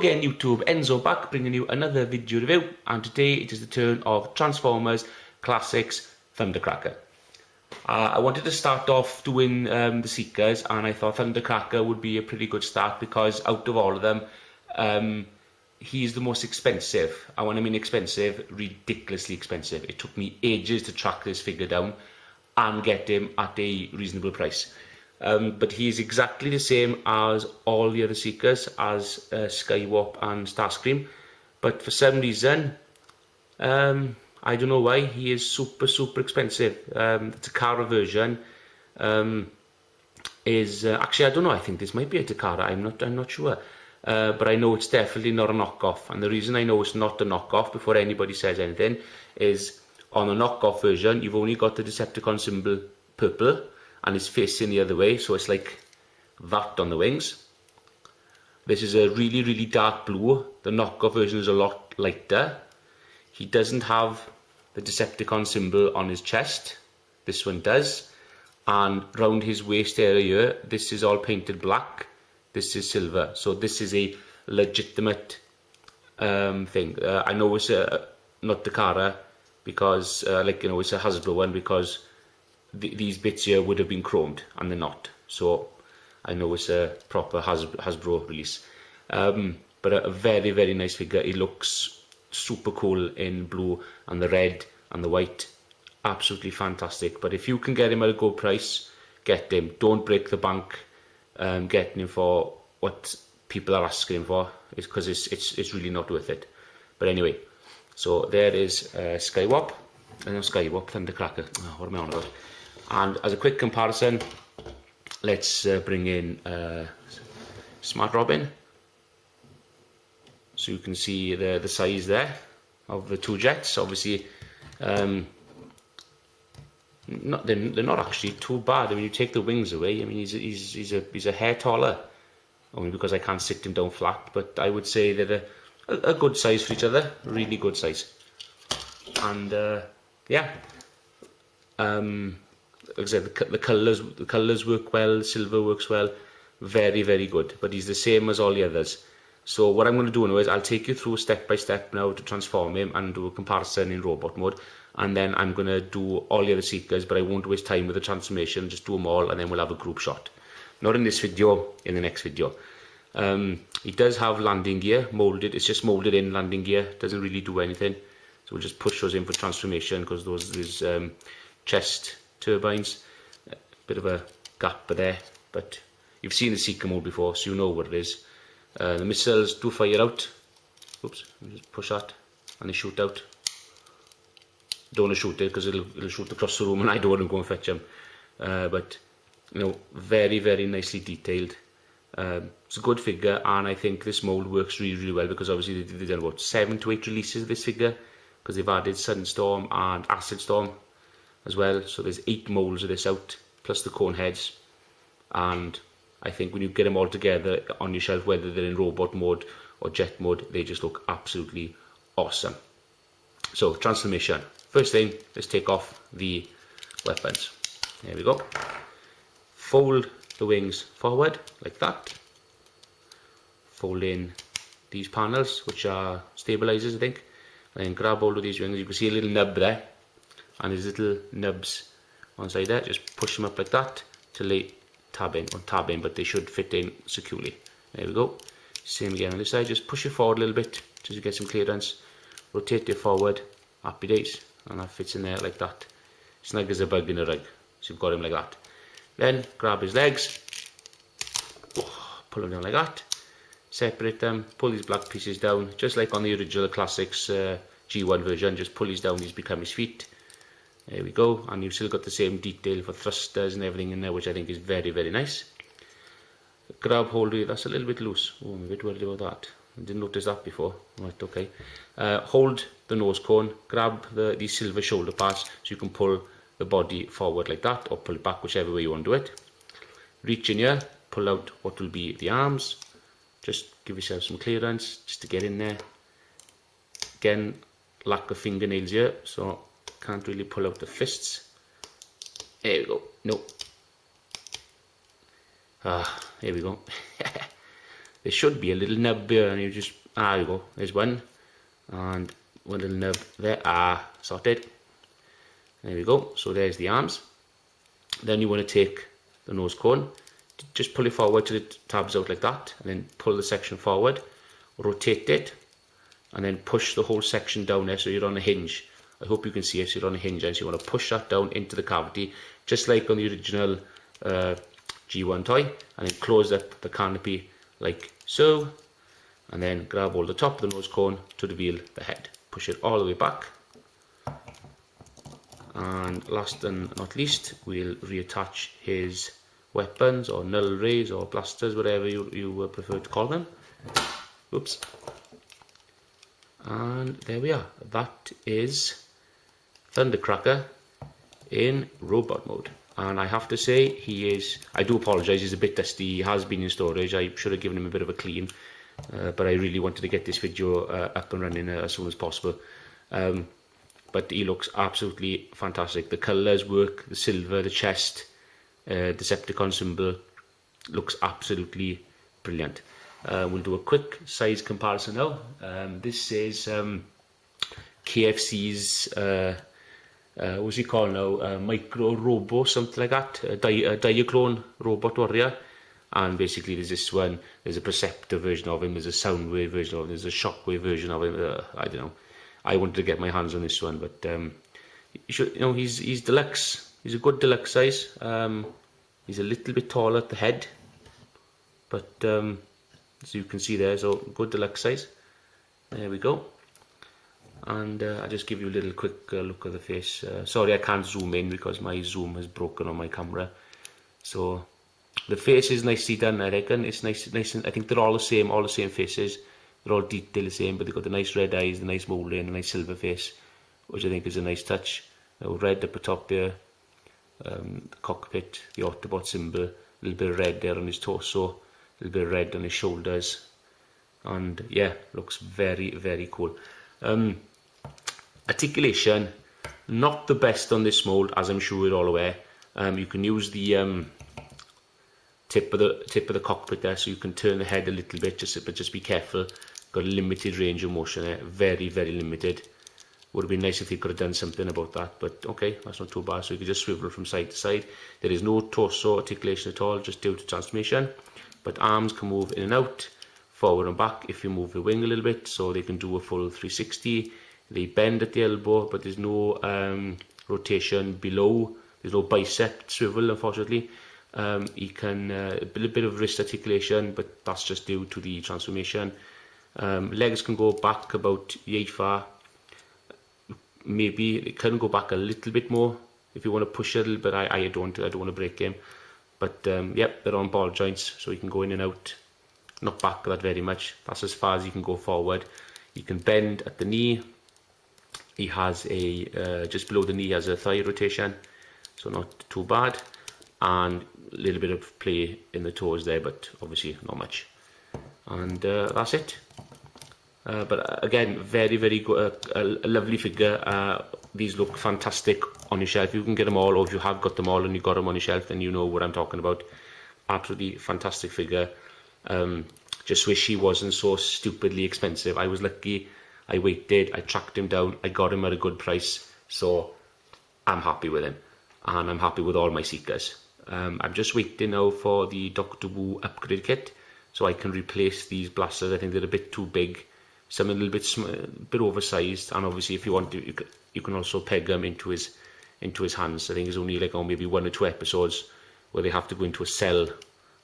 again YouTube, Enzo back bringing you another video review, and today it is the turn of Transformers Classics Thundercracker. I wanted to start off doing the Seekers, and I thought Thundercracker would be a pretty good start because out of all of them, he's the most expensive. I want to mean expensive, ridiculously expensive. It took me ages to track this figure down and get him at a reasonable price. But he is exactly the same as all the other Seekers, as Skywarp and Starscream. But for some reason, I don't know why, he is super expensive. The Takara version is actually, I don't know. I think this might be a Takara. I'm not sure. But I know it's definitely not a knockoff. And the reason I know it's not a knockoff, before anybody says anything, is on the knockoff version, you've only got the Decepticon symbol purple, and it's facing the other way, so it's like that on the wings. This is a really dark blue. The knockoff version is a lot lighter. He doesn't have the Decepticon symbol on his chest. This one does. And round his waist area here, this is all painted black. This is silver. So this is a legitimate thing. I know it's not Takara, because it's a Hasbro one, because these bits here would have been chromed, and they're not. So I know it's a proper Hasbro release. But a very nice figure. He looks super cool in blue and the red and the white. Absolutely fantastic. But if you can get him at a good price, get him. Don't break the bank getting him for what people are asking him for, because it's really not worth it. But anyway, so there is Skywarp. Skywarp, Thundercracker. Oh, what am I on about? And as a quick comparison, let's bring in Smart Robin, so you can see the size there of the two jets. Obviously, they're not actually too bad. I mean, you take the wings away, I mean, he's a hair taller, only because I can't sit him down flat. But I would say they're a good size for each other, really good size. And yeah. Like I said, the colours work well, the silver works well, very good. But he's the same as all the others. So what I'm going to do now is I'll take you through step by step now to transform him and do a comparison in robot mode, and then I'm going to do all the other Seekers, but I won't waste time with the transformation. Just do them all, and then we'll have a group shot. Not in this video, in the next video. He does have landing gear molded. It's just molded in landing gear. Doesn't really do anything. So we'll just push those in for transformation, because those chest turbines, a bit of a gap there, but you've seen the Seeker mode before, so you know what it is. The missiles do fire out. Oops, let me just push that, and they shoot out. Don't want to shoot it because it'll shoot across the room, and I don't want to go and fetch them. But you know, very nicely detailed. It's a good figure, and I think this mold works really well, because obviously they've done about 7 to 8 releases of this figure, because they've added Sunstorm and Acid Storm as well. So there's 8 molds of this out, plus the cone heads. And I think when you get them all together on your shelf, whether they're in robot mode or jet mode, they just look absolutely awesome. So transformation. First thing, let's take off the weapons. There we go. Fold the wings forward like that. Fold in these panels, which are stabilizers, I think. And then grab hold of these wings. You can see a little nub there, and there's little nubs on the side there. Just push them up like that till they tab in, but they should fit in securely. There we go. Same again on this side. Just push it forward a little bit till you get some clearance. Rotate it forward. Happy days. And that fits in there like that. Snug as a bug in a rug. So you've got him like that. Then grab his legs. Pull them down like that. Separate them. Pull these black pieces down, just like on the original Classics G1 version. Just pull these down, these become his feet. There we go. And you've still got the same detail for thrusters and everything in there, which I think is very nice. Grab hold of it. That's a little bit loose. Oh, I'm a bit worried about that. I didn't notice that before. Right, okay. Hold the nose cone. Grab these silver shoulder pads, so you can pull the body forward like that, or pull it back, whichever way you want to do it. Reach in here. Pull out what will be the arms. Just give yourself some clearance just to get in there. Again, lack of fingernails here, so can't really pull out the fists. There we go. No. There we go. there should be a little nub here, and you just, there you go, there's one, and one little nub there, sorted. There we go, so there's the arms. Then you want to take the nose cone, just pull it forward till it tabs out like that, and then pull the section forward, rotate it, and then push the whole section down there so you're on a hinge. I hope you can see it, so you're on a hinge, and so you want to push that down into the cavity, just like on the original G1 toy, and then close up the canopy like so, and then grab hold the top of the nose cone to reveal the head. Push it all the way back, and last and not least, we'll reattach his weapons or null rays or blasters, whatever you prefer to call them. Oops. And there we are. That is Thundercracker in robot mode. And I have to say, he is, I do apologise, he's a bit dusty. He has been in storage. I should have given him a bit of a clean, but I really wanted to get this video up and running as soon as possible. But he looks absolutely fantastic. The colours work, the silver, the chest, Decepticon symbol looks absolutely brilliant. We'll do a quick size comparison now. This is KFC's what's he called now? Micro Robo, something like that. A Diaclone Robot Warrior. And basically there's this one, there's a Perceptor version of him, there's a Soundwave version of him, there's a Shockwave version of him. I don't know. I wanted to get my hands on this one, but he's deluxe. He's a good deluxe size. He's a little bit taller at the head, but as you can see there, so good deluxe size. There we go. And I'll just give you a little quick look of the face. Sorry, I can't zoom in because my zoom has broken on my camera. So the face is nicely done, I reckon. It's nice. I think they're all the same faces. They're all detailed the same, but they've got the nice red eyes, the nice moulding, the nice silver face, which I think is a nice touch. Red up the top there, the cockpit, the Autobot symbol, a little bit of red there on his torso, a little bit of red on his shoulders, and yeah, looks very, very cool. Articulation, not the best on this mold, as I'm sure you're all aware. You can use the tip of the cockpit there, so you can turn the head a little bit, but just be careful. Got a limited range of motion there, very, very limited. Would have been nice if he could have done something about that, but okay, that's not too bad. So you can just swivel from side to side. There is no torso articulation at all, just due to transformation. But arms can move in and out, forward and back if you move the wing a little bit, so they can do a full 360. They bend at the elbow, but there's no rotation below. There's no bicep swivel, unfortunately. He can a little bit of wrist articulation, but that's just due to the transformation. Legs can go back about yay far. Maybe it can go back a little bit more if you want to push it a little bit. I don't want to break him, but yep, they're on ball joints, so you can go in and out, not back that very much. That's as far as you can go forward. You can bend at the knee. He has a just below the knee has a thigh rotation, so not too bad, and a little bit of play in the toes there, but obviously not much. And that's it. But again, very, very good, a lovely figure. These look fantastic on your shelf. You can get them all, or if you have got them all and you've got them on your shelf, then you know what I'm talking about. Absolutely fantastic figure. Just wish he wasn't so stupidly expensive. I was lucky. I waited, I tracked him down, I got him at a good price, so I'm happy with him, and I'm happy with all my Seekers. I'm just waiting now for the Doctor Wu upgrade kit, so I can replace these blasters. I think they're a bit too big, some a little bit oversized, and obviously if you want to, you can also peg them into his hands. I think there's only like maybe 1 or 2 episodes where they have to go into a cell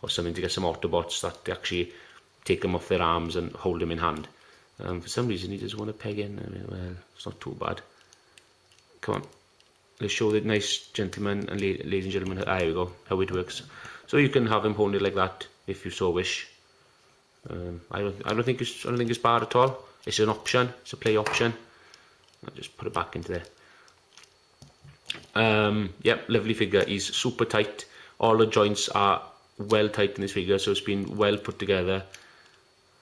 or something to get some Autobots that actually take them off their arms and hold them in hand. For some reason he doesn't want to peg in. I mean, well, it's not too bad. Come on, let's show the nice gentlemen and ladies and gentlemen. There we go, how it works. So you can have him hold it like that if you so wish. I don't think it's bad at all. It's an option. It's a play option. I'll just put it back into there. Yep, lovely figure. He's super tight. All the joints are well tight in this figure, so it's been well put together.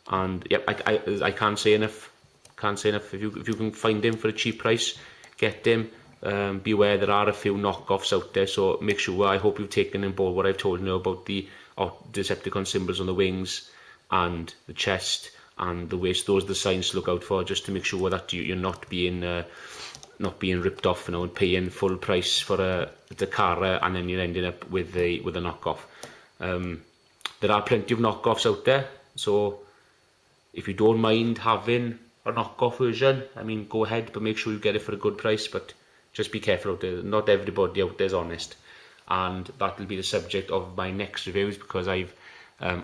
And yep, I can't say enough. Can't say enough. If you can find him for a cheap price, get him. Beware, there are a few knockoffs out there, so make sure. I hope you've taken on board what I've told you about the Decepticon symbols on the wings, and the chest and the waist. Those are the signs to look out for, just to make sure that you're not being ripped off, and paying full price for a Takara, and then you're ending up with a knockoff. There are plenty of knockoffs out there, so if you don't mind having a knockoff version, I mean, go ahead, but make sure you get it for a good price. But just be careful out there. Not everybody out there is honest, and that will be the subject of my next reviews, because I've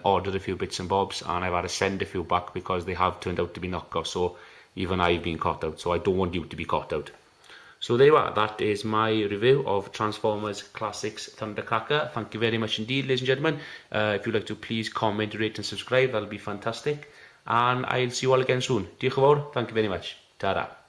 ordered a few bits and bobs, and I've had to send a few back because they have turned out to be knockoffs. So even I've been caught out, so I don't want you to be caught out. So there you are, that is my review of Transformers Classics Thundercracker. Thank you very much indeed, ladies and gentlemen. If you'd like to, please comment, rate and subscribe, that'll be fantastic. And I'll see you all again soon. Diolch yn fawr, thank you very much. Ta-ra.